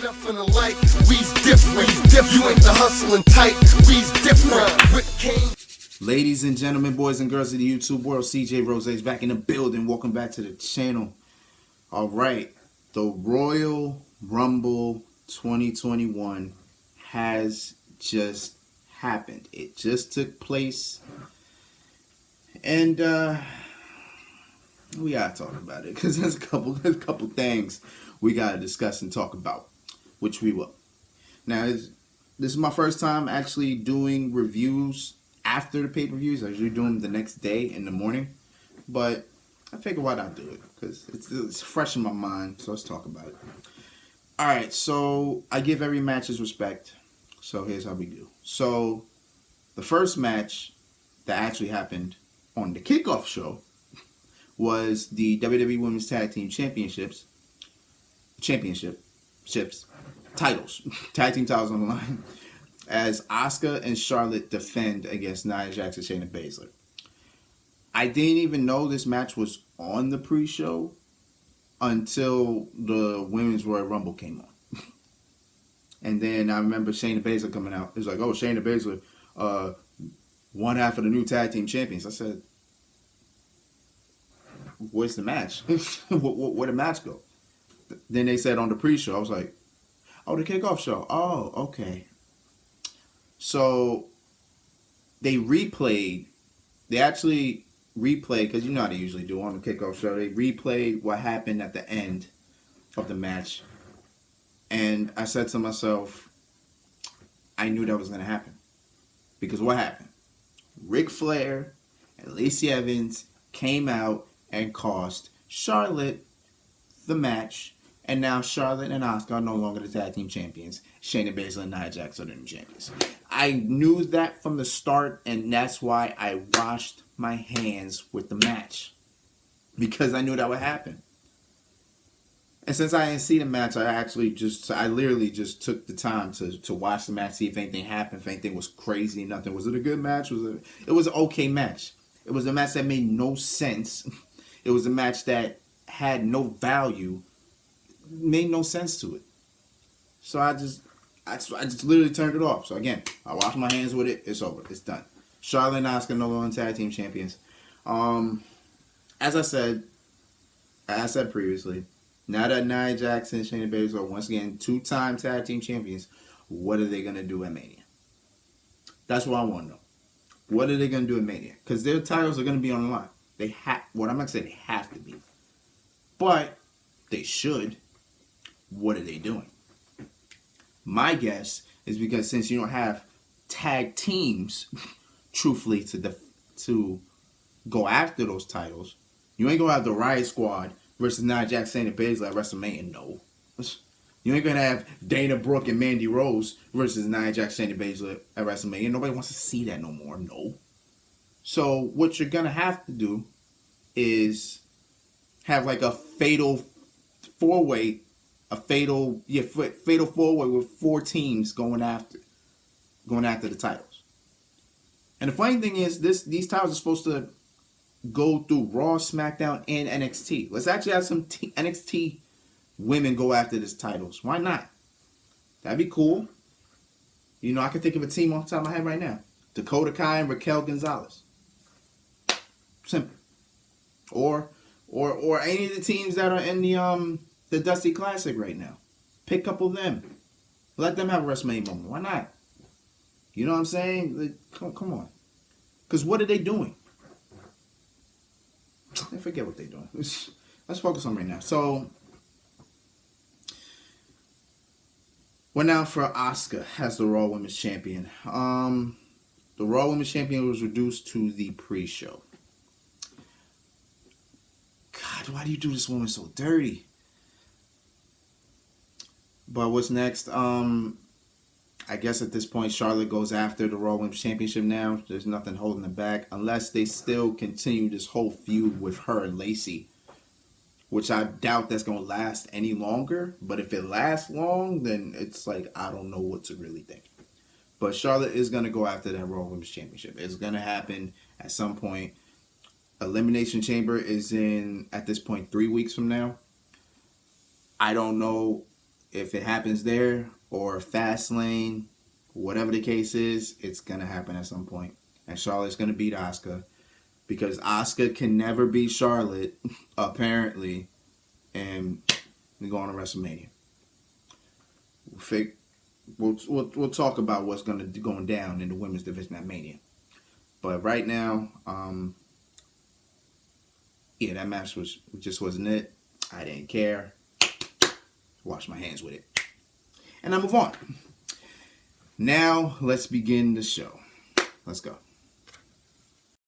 nothing alike. We's different. You ain't the hustling type. We's different. Ladies and gentlemen, boys and girls of the YouTube world, CJ Rose is back in the building. Welcome back to the channel. All right, the Royal Rumble 2021 has just happened. It just took place, and we gotta talk about it because there's a couple things we gotta discuss and talk about, which we will. Now, this is my first time actually doing reviews after the pay-per-views. I usually do them the next day in the morning, but I figured why not do it because it's fresh in my mind. So let's talk about it. All right, so I give every match its respect. So here's how we do. So the first match that actually happened on the kickoff show was the WWE Women's Tag Team Championships, titles, tag team titles on the line, as Asuka and Charlotte defend against Nia Jax and Shayna Baszler. I didn't even know this match was on the pre-show until the Women's Royal Rumble came on. And then I remember Shayna Baszler coming out. It was like, oh, Shayna Baszler, one half of the new tag team champions. I said, where's the match? Where'd the match go? Then they said on the pre-show. I was like, oh, the kickoff show. Oh, okay. So they actually replayed, because you know how they usually do on the kickoff show. They replayed what happened at the end of the match. And I said to myself, I knew that was going to happen. Because what happened? Ric Flair and Lacey Evans came out and cost Charlotte the match. And now Charlotte and Asuka are no longer the tag team champions. Shayna Baszler and Nia Jax are the new champions. I knew that from the start, and that's why I washed my hands with the match. Because I knew that would happen. And since I didn't see the match, I literally just took the time to watch the match, see if anything happened, if anything was crazy, nothing. Was it a good match? It was an okay match. It was a match that made no sense. It was a match that had no value. Made no sense to it. So I just literally turned it off. So again, I washed my hands with it. It's over. It's done. Charlotte and Asuka no longer tag team champions. As I said previously, now that Nia Jax and Shayna Baszler are once again two-time tag team champions, what are they gonna do at Mania? That's what I want to know. What are they gonna do at Mania? Because their titles are gonna be on the line. They have to be, but they should. What are they doing? My guess is because since you don't have tag teams, truthfully, to go after those titles, you ain't gonna have the Riot Squad versus Nia Jax and Shayna Baszler at WrestleMania. No, you ain't gonna have Dana Brooke and Mandy Rose versus Nia Jax and Shayna Baszler at WrestleMania. Nobody wants to see that no more. No. So what you're gonna have to do is have like a fatal four-way. Fatal four-way with four teams going after the titles. And the funny thing is, these titles are supposed to go through Raw, SmackDown, and NXT. Let's actually have some NXT women go after these titles. Why not? That'd be cool. You know, I can think of a team off the top of my head right now: Dakota Kai and Raquel Gonzalez. Simple. Or any of the teams that are in the Dusty Classic right now. Pick a couple of them. Let them have a WrestleMania moment. Why not? You know what I'm saying? Like, come on. Because what are they doing? I forget what they're doing. Let's focus on right now. So, we're now for Asuka as the Raw Women's Champion. The Raw Women's Champion was reduced to the pre-show. God, why do you do this woman so dirty? But what's next? I guess at this point, Charlotte goes after the Raw Women's Championship now. There's nothing holding them back. Unless they still continue this whole feud with her and Lacey. Which I doubt that's going to last any longer. But if it lasts long, then it's like, I don't know what to really think. But Charlotte is going to go after that Raw Women's Championship. It's going to happen at some point. Elimination Chamber is in, at this point, 3 weeks from now. I don't know if it happens there or Fastlane, whatever the case is, it's gonna happen at some point. And Charlotte's gonna beat Asuka because Asuka can never beat Charlotte, apparently. And we go on to WrestleMania. We'll talk about what's going down in the women's division at Mania. But right now, yeah, that match just wasn't it. I didn't care. Wash my hands with it. And I move on. Now, let's begin the show. Let's go.